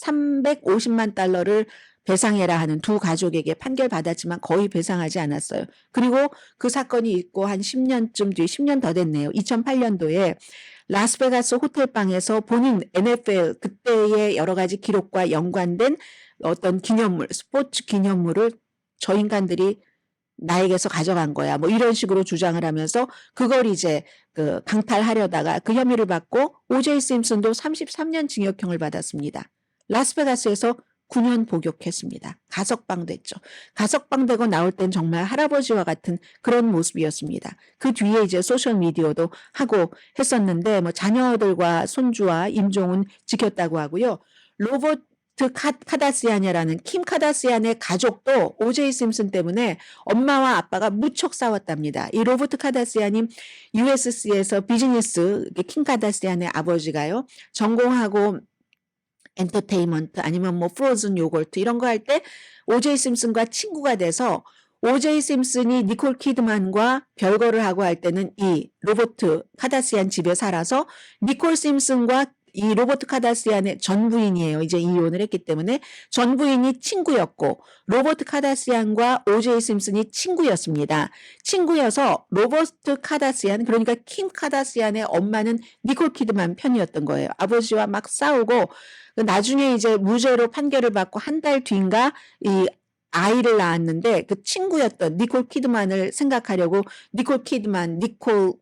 [SPEAKER 2] 3,350만 달러를 배상해라 하는 두 가족에게 판결받았지만 거의 배상하지 않았어요. 그리고 그 사건이 있고 한 10년쯤 뒤 10년 더 됐네요. 2008년도에 라스베가스 호텔방에서 본인 NFL 그때의 여러 가지 기록과 연관된 어떤 기념물, 스포츠 기념물을 저 인간들이 나에게서 가져간 거야. 뭐 이런 식으로 주장을 하면서 그걸 이제 그 강탈하려다가 그 혐의를 받고 오제이 심슨도 33년 징역형을 받았습니다. 라스베가스에서 9년 복역했습니다. 가석방됐죠. 가석방되고 나올 땐 정말 할아버지와 같은 그런 모습이었습니다. 그 뒤에 이제 소셜미디어도 하고 했었는데 뭐 자녀들과 손주와 임종은 지켰다고 하고요. 로버트 카다시안이라는 킴 카다시안의 가족도 오제이 심슨 때문에 엄마와 아빠가 무척 싸웠답니다. 이 로버트 카다시안이 USC에서 비즈니스, 킴 카다시안의 아버지가요. 전공하고 엔터테인먼트 아니면 뭐 프로즌 요거트 이런 거 할 때 오제이 심슨과 친구가 돼서 오제이 심슨이 니콜 키드만과 별거를 하고 할 때는 이 로버트 카다시안 집에 살아서 니콜 심슨과 이 로버트 카다시안의 전 부인이에요. 이제 이혼을 했기 때문에 전 부인이 친구였고 로버트 카다시안과 오제이 심슨이 친구였습니다. 친구여서 로버트 카다시안 그러니까 킴 카다시안의 엄마는 니콜 키드만 편이었던 거예요. 아버지와 막 싸우고 나중에 이제 무죄로 판결을 받고 한 달 뒤인가 이 아이를 낳았는데 그 친구였던 니콜 키드만을 생각하려고 니콜 키드만 니콜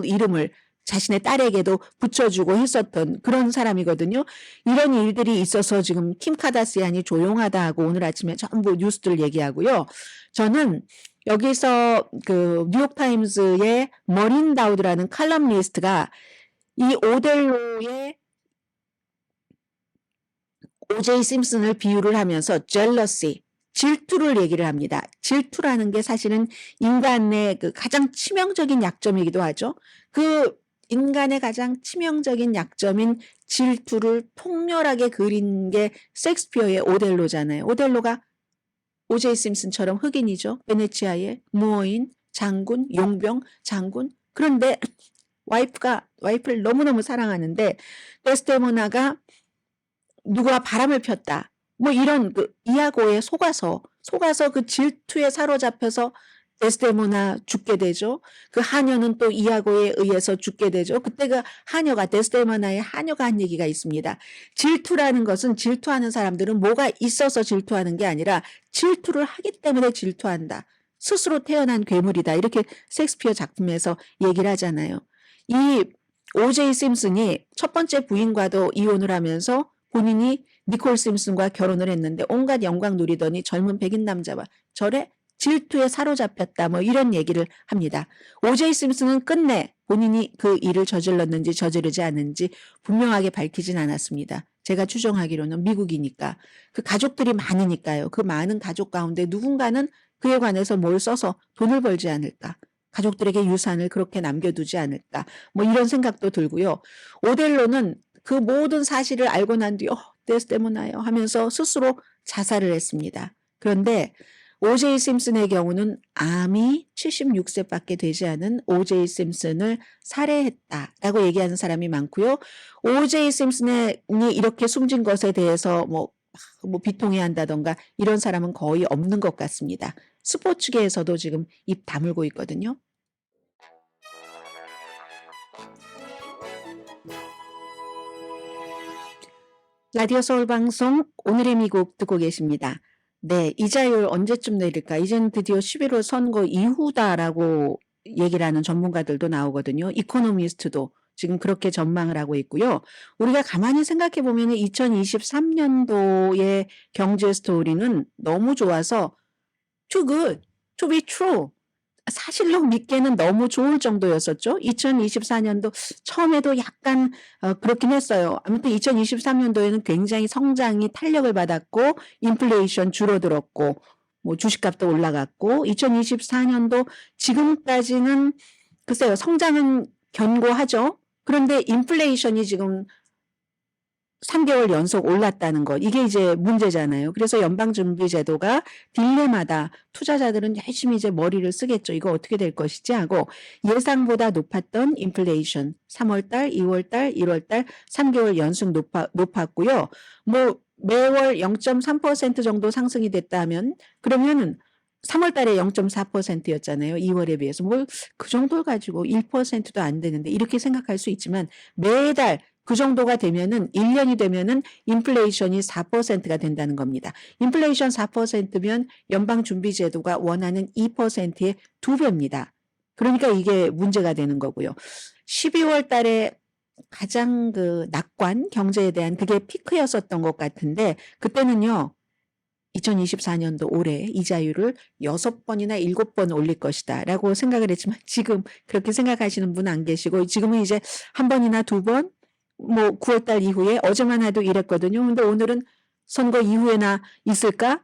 [SPEAKER 2] 이름을 자신의 딸에게도 붙여주고 했었던 그런 사람이거든요. 이런 일들이 있어서 지금 킴 카다시안이 조용하다 하고 오늘 아침에 전부 뉴스들 얘기하고요. 저는 여기서 그 뉴욕타임스의 머린 다우드라는 칼럼니스트가 이 오델로의 오제이 심슨을 비유를 하면서 jealousy, 질투를 얘기를 합니다. 질투라는 게 사실은 인간의 그 가장 치명적인 약점이기도 하죠. 그 인간의 가장 치명적인 약점인 질투를 통렬하게 그린 게 셰익스피어의 오델로잖아요. 오델로가 오제이 심슨처럼 흑인이죠. 베네치아의 무어인, 장군, 용병, 장군. 그런데 와이프를 너무너무 사랑하는데 데스데모나가 누가 바람을 폈다. 뭐 이런 그 이아고에 속아서 그 질투에 사로잡혀서 데스데모나 죽게 되죠. 그 하녀는 또 이아고에 의해서 죽게 되죠. 그때 그 하녀가 데스데모나의 하녀가 한 얘기가 있습니다. 질투라는 것은 질투하는 사람들은 뭐가 있어서 질투하는 게 아니라 질투를 하기 때문에 질투한다. 스스로 태어난 괴물이다. 이렇게 셰익스피어 작품에서 얘기를 하잖아요. 이 오제이 심슨이 첫 번째 부인과도 이혼을 하면서 본인이 니콜 심슨과 결혼을 했는데 온갖 영광 누리더니 젊은 백인 남자와 절에 질투에 사로잡혔다. 뭐 이런 얘기를 합니다. 오제이 심슨은 끝내 본인이 그 일을 저질렀는지 저지르지 않은지 분명하게 밝히진 않았습니다. 제가 추정하기로는 미국이니까 그 가족들이 많으니까요. 그 많은 가족 가운데 누군가는 그에 관해서 뭘 써서 돈을 벌지 않을까. 가족들에게 유산을 그렇게 남겨두지 않을까. 뭐 이런 생각도 들고요. 오델로는 그 모든 사실을 알고 난 뒤 데스데모나요 하면서 스스로 자살을 했습니다. 그런데 오제이 심슨의 경우는 암이 76세밖에 되지 않은 오제이 심슨을 살해했다라고 얘기하는 사람이 많고요. 오제이 심슨이 이렇게 숨진 것에 대해서 뭐 비통해한다던가 이런 사람은 거의 없는 것 같습니다. 스포츠계에서도 지금 입 다물고 있거든요. 라디오 서울 방송 오늘의 미국 듣고 계십니다. 네, 이자율 언제쯤 내릴까? 이제는 드디어 11월 선거 이후다라고 얘기를 하는 전문가들도 나오거든요. 이코노미스트도 지금 그렇게 전망을 하고 있고요. 우리가 가만히 생각해 보면 2023년도의 경제 스토리는 너무 좋아서 too good, to be true. 사실로 믿기에는 너무 좋을 정도였었죠. 2024년도 처음에도 약간 그렇긴 했어요. 아무튼 2023년도에는 굉장히 성장이 탄력을 받았고 인플레이션 줄어들었고 뭐 주식값도 올라갔고 2024년도 지금까지는 글쎄요. 성장은 견고하죠. 그런데 인플레이션이 지금 3개월 연속 올랐다는 것. 이게 이제 문제잖아요. 그래서 연방준비제도가 딜레마다 투자자들은 열심히 이제 머리를 쓰겠죠. 이거 어떻게 될 것이지 하고 예상보다 높았던 인플레이션 3월달, 2월달, 1월달 3개월 연속 높았고요. 뭐 매월 0.3% 정도 상승이 됐다면 그러면은 3월 달에 0.4%였잖아요. 2월에 비해서. 뭐 그 정도를 가지고 1%도 안 되는데 이렇게 생각할 수 있지만 매달 그 정도가 되면은 1년이 되면은 인플레이션이 4%가 된다는 겁니다. 인플레이션 4%면 연방준비제도가 원하는 2%의 2배입니다. 그러니까 이게 문제가 되는 거고요. 12월 달에 가장 그 낙관 경제에 대한 그게 피크였었던 것 같은데 그때는요. 2024년도 올해 이자율을 6번이나 7번 올릴 것이다 라고 생각을 했지만 지금 그렇게 생각하시는 분 안 계시고 지금은 이제 한 번이나 2번 뭐 9월 달 이후에 어제만 해도 이랬거든요. 근데 오늘은 선거 이후에나 있을까?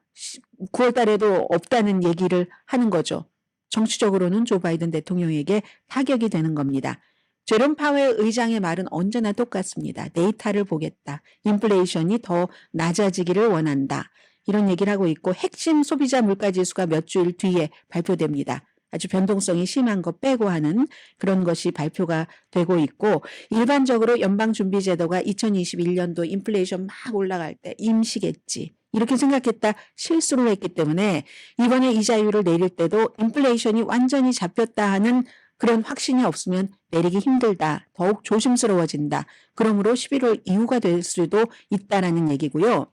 [SPEAKER 2] 9월 달에도 없다는 얘기를 하는 거죠. 정치적으로는 조 바이든 대통령에게 타격이 되는 겁니다. 제롬 파웰 의장의 말은 언제나 똑같습니다. 데이터를 보겠다. 인플레이션이 더 낮아지기를 원한다. 이런 얘기를 하고 있고 핵심 소비자 물가지수가 몇 주일 뒤에 발표됩니다. 아주 변동성이 심한 거 빼고 하는 그런 것이 발표가 되고 있고 일반적으로 연방준비제도가 2021년도 인플레이션 막 올라갈 때 임시겠지. 이렇게 생각했다 실수를 했기 때문에 이번에 이자율을 내릴 때도 인플레이션이 완전히 잡혔다 하는 그런 확신이 없으면 내리기 힘들다. 더욱 조심스러워진다. 그러므로 11월 이후가 될 수도 있다라는 얘기고요.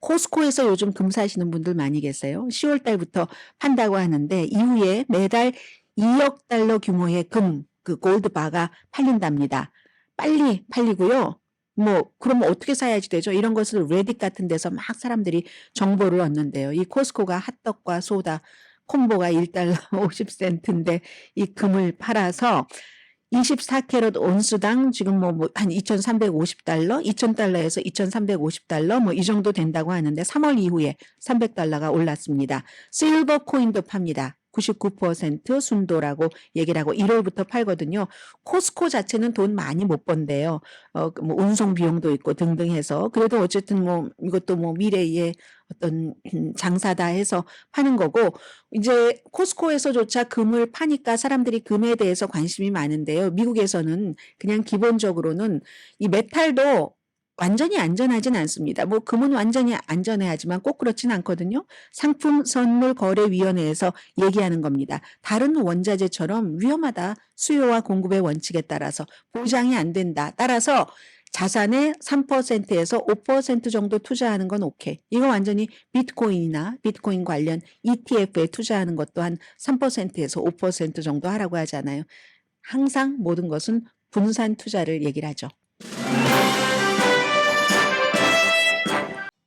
[SPEAKER 2] 코스코에서 요즘 금 사시는 분들 많이 계세요. 10월 달부터 판다고 하는데 이후에 매달 2억 달러 규모의 금, 그 골드바가 팔린답니다. 빨리 팔리고요. 뭐 그럼 어떻게 사야지 되죠? 이런 것을 레딧 같은 데서 막 사람들이 정보를 얻는데요. 이 코스코가 핫떡과 소다 콤보가 1달러 50센트인데 이 금을 팔아서 24캐럿 온수당 지금 뭐 한 2,350달러, 2,000달러에서 2,350달러 뭐 이 정도 된다고 하는데 3월 이후에 300달러가 올랐습니다. 실버 코인도 팝니다. 99% 순도라고 얘기를 하고 1월부터 팔거든요. 코스코 자체는 돈 많이 못 번대요. 뭐 운송 비용도 있고 등등 해서 그래도 어쨌든 뭐 이것도 뭐 미래의 어떤 장사다 해서 파는 거고 이제 코스코에서조차 금을 파니까 사람들이 금에 대해서 관심이 많은데요. 미국에서는 그냥 기본적으로는 이 메탈도 완전히 안전하진 않습니다. 뭐 금은 완전히 안전해야지만 꼭 그렇진 않거든요. 상품선물거래위원회에서 얘기하는 겁니다. 다른 원자재처럼 위험하다. 수요와 공급의 원칙에 따라서 보장이 안 된다. 따라서 자산의 3%에서 5% 정도 투자하는 건 오케이. 이거 완전히 비트코인이나 비트코인 관련 ETF에 투자하는 것도 한 3%에서 5% 정도 하라고 하잖아요. 항상 모든 것은 분산 투자를 얘기를 하죠.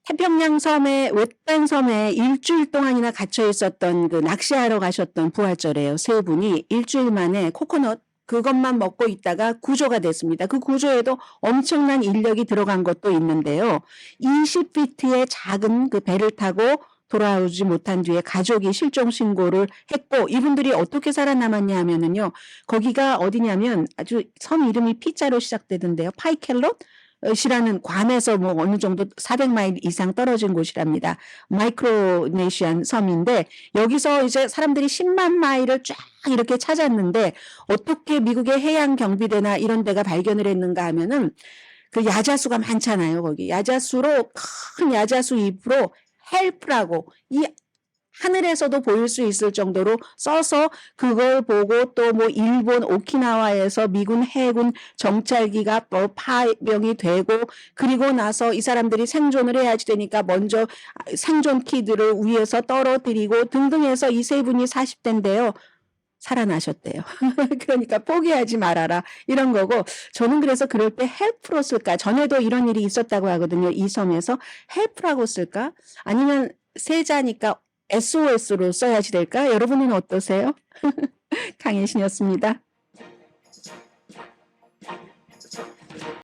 [SPEAKER 2] 태평양 섬에 외딴 섬에 일주일 동안이나 갇혀 있었던 그 낚시하러 가셨던 부활절이에요. 세 분이 일주일 만에 코코넛 그것만 먹고 있다가 구조가 됐습니다. 그 구조에도 엄청난 인력이 들어간 것도 있는데요. 20피트의 작은 그 배를 타고 돌아오지 못한 뒤에 가족이 실종 신고를 했고 이분들이 어떻게 살아남았냐 하면은요. 거기가 어디냐면 아주 섬 이름이 P자로 시작되던데요. 파이켈롯 이라는 괌에서 뭐 어느 정도 400마일 이상 떨어진 곳이랍니다. 마이크로네시안 섬인데 여기서 이제 사람들이 10만 마일을 쫙 이렇게 찾았는데 어떻게 미국의 해양 경비대나 이런 데가 발견을 했는가 하면은 그 야자수가 많잖아요. 거기 야자수로 큰 야자수 잎으로 헬프라고 이 하늘에서도 보일 수 있을 정도로 써서 그걸 보고 또 뭐 일본 오키나와에서 미군 해군 정찰기가 또 파병이 되고 그리고 나서 이 사람들이 생존을 해야지 되니까 먼저 생존 키트를 위에서 떨어뜨리고 등등 해서 이 세 분이 40대인데요. 살아나셨대요. 그러니까 포기하지 말아라 이런 거고 저는 그래서 그럴 때 헬프로 쓸까 전에도 이런 일이 있었다고 하거든요. 이 섬에서 헬프라고 쓸까 아니면 세자니까 SOS로 써야지 될까? 여러분은 어떠세요? 강혜신이었습니다.